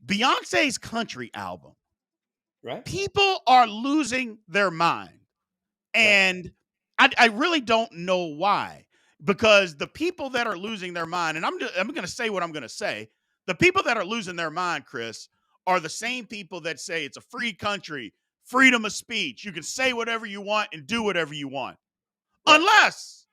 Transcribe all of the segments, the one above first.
Beyonce's country album, Right. people are losing their mind. Right. And I really don't know why. Because the people that are losing their mind, and I'm going to say what I'm going to say, the people that are losing their mind, Chris, are the same people that say it's a free country, freedom of speech. You can say whatever you want and do whatever you want. Right. Unless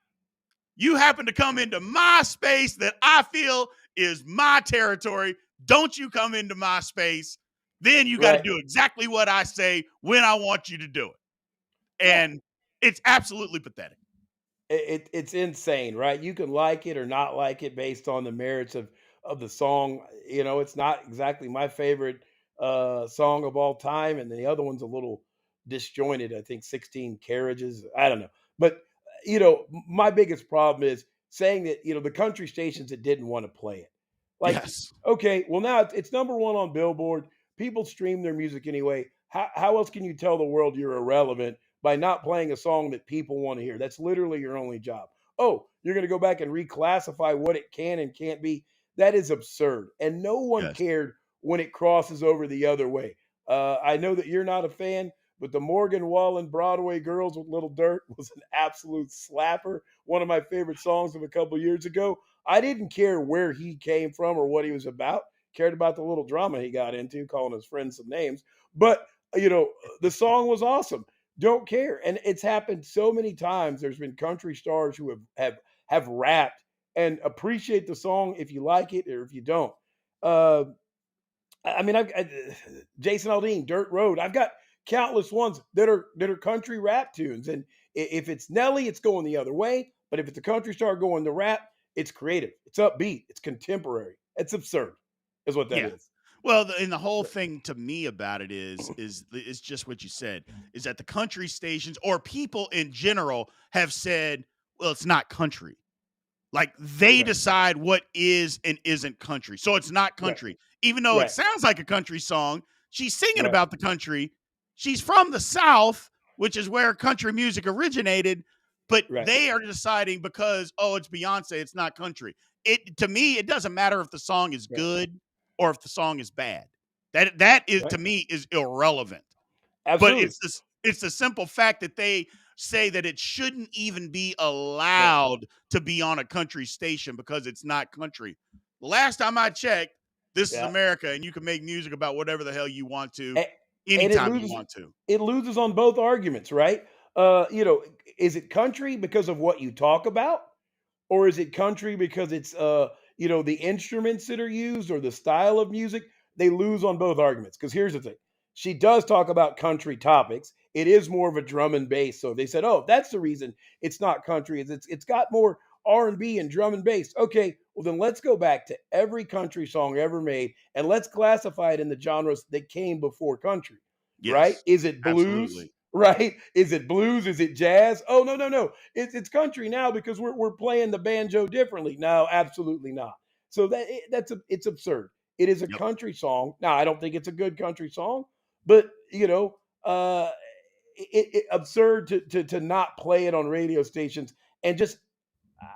you happen to come into my space that I feel is my territory. Don't you come into my space. Then you got to Right. do exactly what I say when I want you to do it. Yeah. And it's absolutely pathetic. It's insane, right? You can like it or not like it based on the merits of the song. It's not exactly my favorite song of all time, and the other one's a little disjointed. I think 16 carriages. I don't know. But my biggest problem is saying that the country stations that didn't want to play it. Like, Yes. okay, well now it's number one on Billboard. People stream their music anyway. How else can you tell the world you're irrelevant by not playing a song that people want to hear? That's literally your only job. Oh, you're going to go back and reclassify what it can and can't be. That is absurd. And no one Yes. cared when it crosses over the other way. I know that you're not a fan, but the Morgan Wallen Broadway Girls with Little Dirt was an absolute slapper. One of my favorite songs of a couple years ago. I didn't care where he came from or what he was about. Cared about the little drama he got into, calling his friends some names. But the song was awesome. Don't care. And it's happened so many times. There's been country stars who have rapped and appreciate the song if you like it or if you don't. Uh, I mean, Jason Aldean, Dirt Road. I've got countless ones that are country rap tunes. And if it's Nelly, it's going the other way. But if it's a country star going to rap, it's creative, it's upbeat, it's contemporary. It's absurd, is what that Yeah. is. Well, and the whole thing to me about it is just what you said, is that the country stations or people in general have said, well, it's not country. Like they Right, decide what is and isn't country. So it's not right, country. Even though it right, sounds like a country song, she's singing right, about the country. She's from the South, which is where country music originated, but right, they are deciding because it's Beyonce, it's not country. It to me, it doesn't matter if the song is right, good or if the song is bad. That is right. to me is irrelevant. But Absolutely. it's the simple fact that they say that it shouldn't even be Right. allowed to be on a country station because it's not country. The last time I checked, this is Yeah. America, and you can make music about whatever the hell you want to, A- and it anytime you loses want to. it loses on both arguments, right? Is it country because of what you talk about? Or is it country because it's the instruments that are used or the style of music? They lose on both arguments. Because here's the thing. She does talk about country topics. It is more of a drum and bass. So they said, "Oh, that's the reason it's not country. Is it's got more R&B and drum and bass." Okay, well then let's go back to every country song ever made and let's classify it in the genres that came before country. Right? Yes, Is it blues? absolutely. Right? Is it blues? Is it jazz? Oh, no, no, no. It's country now because we're playing the banjo differently. No, absolutely not. So it's absurd. It is a Yep. country song. Now, I don't think it's a good country song, but absurd to not play it on radio stations and just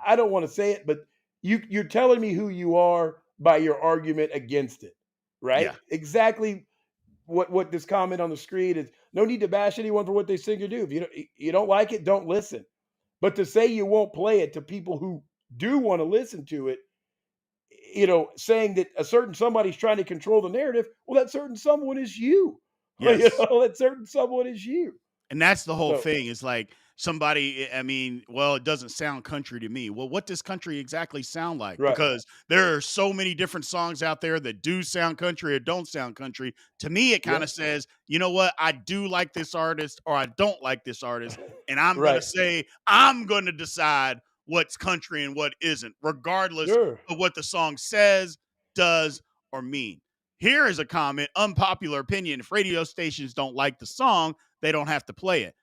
I don't want to say it, but you're telling me who you are by your argument against it, right? Yeah. Exactly what this comment on the screen is. No need to bash anyone for what they sing or do. If you don't like it, don't listen. But to say you won't play it to people who do want to listen to it, saying that a certain somebody's trying to control the narrative, well, that certain someone is you. Yes. That certain someone is you. And that's the whole So thing. It's like somebody, I mean, well, it doesn't sound country to me. Well, what does country exactly sound like? right, Because there are so many different songs out there that do sound country or don't sound country. To me, it kind yeah, of says, you know what? I do like this artist or I don't like this artist. And I'm going to right, say, I'm going to decide what's country and what isn't, regardless sure, of what the song says, does, or mean. Here is a comment, unpopular opinion. If radio stations don't like the song, they don't have to play it.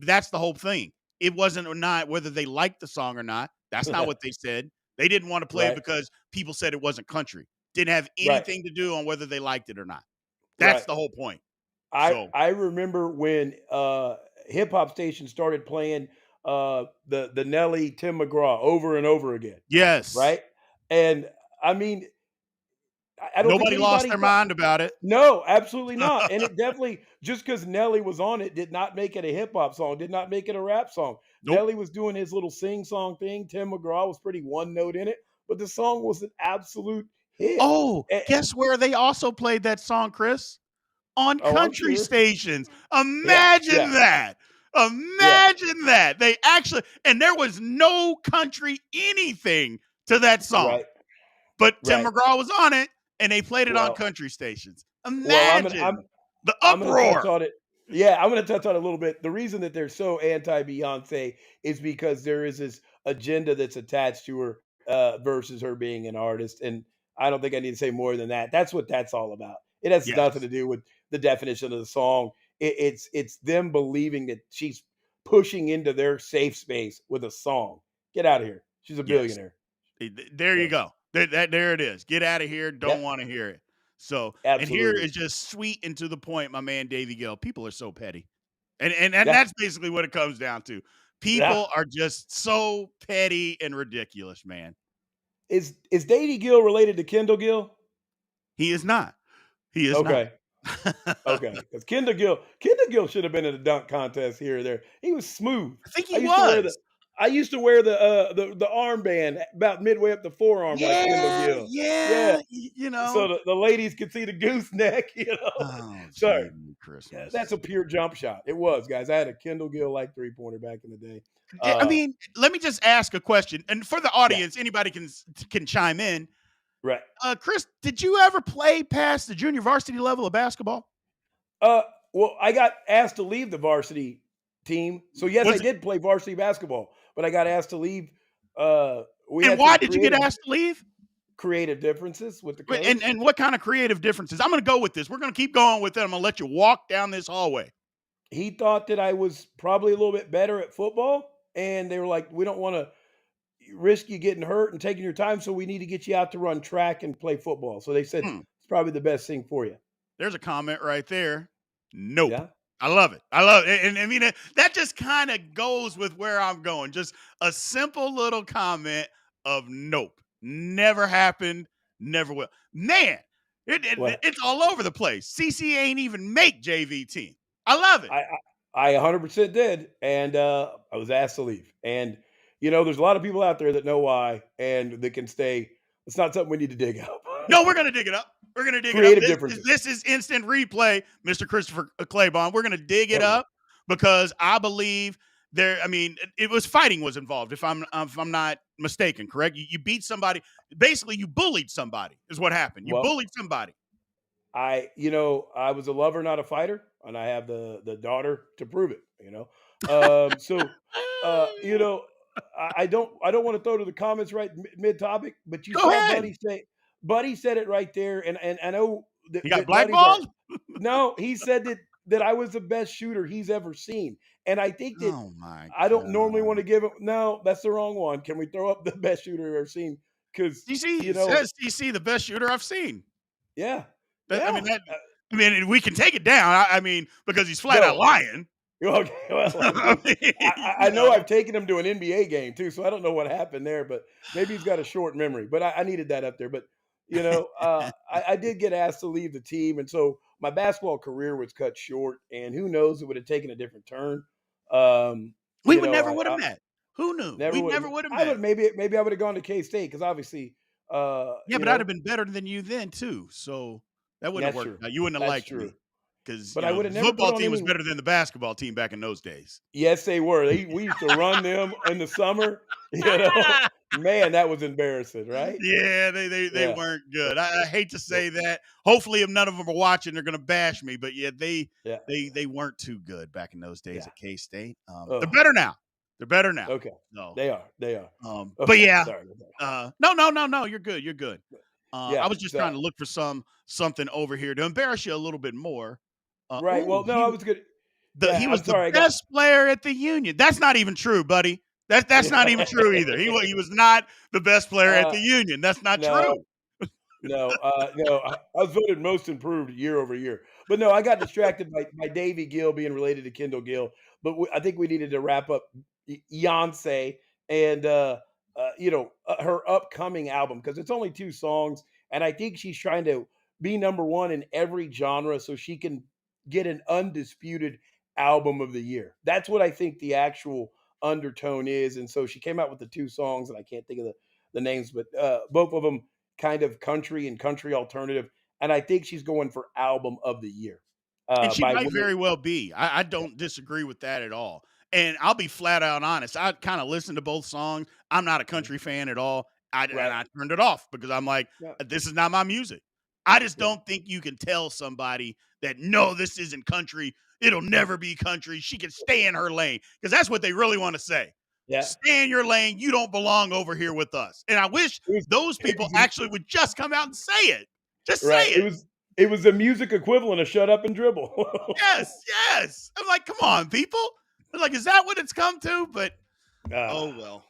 That's the whole thing. It wasn't or not whether they liked the song or not. That's not what they said. They didn't want to play it right, because people said it wasn't country. Didn't have right, anything to do on whether they liked it or not. That's right. the whole point. I So, I remember when hip hop stations started playing the Nelly Tim McGraw over and over again, yes. right? And I mean, I don't think Nobody lost anybody their thought. mind about it. No, absolutely not. And it definitely, just because Nelly was on it, did not make it a hip hop song, did not make it a rap song. Nope. Nelly was doing his little sing song thing. Tim McGraw was pretty one note in it, but the song was an absolute hit. Oh, And, guess where they also played that song, Chris? On oh, I'm country sure. stations. Yeah, yeah, Imagine that. yeah. Imagine that. They actually, and there was no country anything to that song, Right, but Tim right. McGraw was on it and they played it on Well, country stations. well, I'm gonna I'm Imagine the I'm gonna touch uproar. on it. Yeah, I'm gonna touch on it a little bit. The reason that they're so anti Beyonce is because there is this agenda that's attached to her versus her being an artist. And I don't think I need to say more than that. That's what that's all about. It has nothing Yes. to do with the definition of the song. It's them believing that she's pushing into their safe space with a song. Get out of here. She's a Yes. billionaire. There you So go. There it is. Get out of here. Don't yep, want to hear it. So, and here absolutely. is just sweet and to the point, my man Davy Gill. People are so petty. And Yeah. that's basically what it comes down to. Yeah. People are just so petty and ridiculous, man. Is Davy Gill related to Kendall Gill? He is not. He is not. Okay. Okay, because Kendall Gill should have been in a dunk contest here or there. He was smooth. I think I he used to wear the was. I used to wear the armband about midway up the forearm like Kendall Yeah, Gill. yeah. Yeah, You so know. the ladies could see the gooseneck, you know. Oh, Sorry. gee, Yeah, that's Christmas. a pure jump shot. It was, guys. I had a Kendall Gill like three-pointer back in the day. I Uh, mean, let me just ask a question, and for the yeah, audience, anybody can chime in. right. Chris, did you ever play past the junior varsity level of basketball? Uh, well, I got asked to leave the varsity team. So yes, I Was it, did play varsity basketball, but I got asked to leave. We and had why some did you get asked to leave? creative differences with the And coach. and what kind of creative differences? I'm going to go with this. We're going to keep going with it. I'm going to let you walk down this hallway. He thought that I was probably a little bit better at football, and they were like, "We don't want to risk you getting hurt and taking your time, so we need to get you out to run track and play football." So they said Hmm. it's probably the best thing for you. There's a comment right there. Nope. Yeah. I love it. I love it. And I mean, that just kind of goes with where I'm going. Just a simple little comment of nope. Never happened. Never will. Man, What it's all over the place. CC ain't even make JV team. I love it. I 100% did, and I was asked to leave. And there's a lot of people out there that know why and that can stay. It's not something we need to dig up. No, we're gonna dig it up. We're gonna dig it up. Creative This is differences. this is instant replay, Mr. Christopher Claiborne. We're gonna dig it There we go. up because I believe there. I mean, it was fighting was involved. If I'm not mistaken, correct? You beat somebody. Basically, you bullied somebody. Is what happened. You Well, bullied somebody. I was a lover, not a fighter, and I have the daughter to prove it. So I don't want to throw to the comments right mid topic, but you Go saw ahead. Buddy said it right there, and I know You got that Buddy's our blackballed. no, he said that I was the best shooter he's ever seen, and I think that Oh my I don't normally want god. to give him. No, that's the wrong one. Can we throw up the best shooter I've ever seen? Because DC says DC the best shooter I've seen. yeah, I mean yeah. that. I mean, we can take it down. I mean, because he's flat out No, lying. okay. Well, I I mean, mean, I know I've taken him to an NBA game too, so I don't know what happened there, but maybe he's got a short memory. But I needed that up there. But I did get asked to leave the team, and so my basketball career was cut short. And who knows, it would have taken a different turn. Um, we you would know, never I, would have I met. Who knew? never We would never have. would have I met. would maybe I would have gone to K State because obviously, Yeah, but I'd have been better than you then too. So that wouldn't have that's worked true. out. You wouldn't have That's liked true. me because But I would have the never put football on team was any. better than the basketball team back in those days. Yes, they were. We used to run them in the summer. You know, man, that was embarrassing, right? Yeah, they Yeah, weren't yeah, good. I hate to yeah, say that. Hopefully, if none of them are watching, they're going to bash me. But yeah, yeah, they weren't too good back in those days yeah. at K State. They're Oh, better now. They're better now. okay. No, They are. They are. but Okay. yeah, Sorry about that. no. You're good. You're good. I Yeah. was just trying So to look for something over here to embarrass you a little bit more. right. Well, no, I was good. He Yeah. was I'm the sorry. I got. best player at the Union. That's not even true, buddy. That's not even true either. He was not the best player at uh, the Union. That's not no. true. No. I was voted most improved year over year. But no, I got distracted by Davy Gill being related to Kendall Gill. But I think we needed to wrap up Beyonce and her upcoming album because it's only two songs. And I think she's trying to be number one in every genre so she can get an undisputed album of the year. That's what I think the actual undertone is. And so she came out with the two songs, and I can't think of the names, but both of them kind of country and country alternative. And I think she's going for album of the year And she by might way. very well be. I don't disagree with that at all. And I'll be flat out honest. I kind of listened to both songs. I'm not a country fan at all. And Right. I turned it off because I'm like, Yeah. this is not my music. I just Yeah. don't think you can tell somebody that no, this isn't country. It'll never be country. She can stay in her lane because that's what they really want to say. Yeah. Stay in your lane. You don't belong over here with us. And I wish It was, those it people was actually would just come out and say it. Just say right. it. It was the music equivalent of shut up and dribble. Yes, yes. I'm like, come on, people. I'm like, is that what it's come to? But oh Ah. well.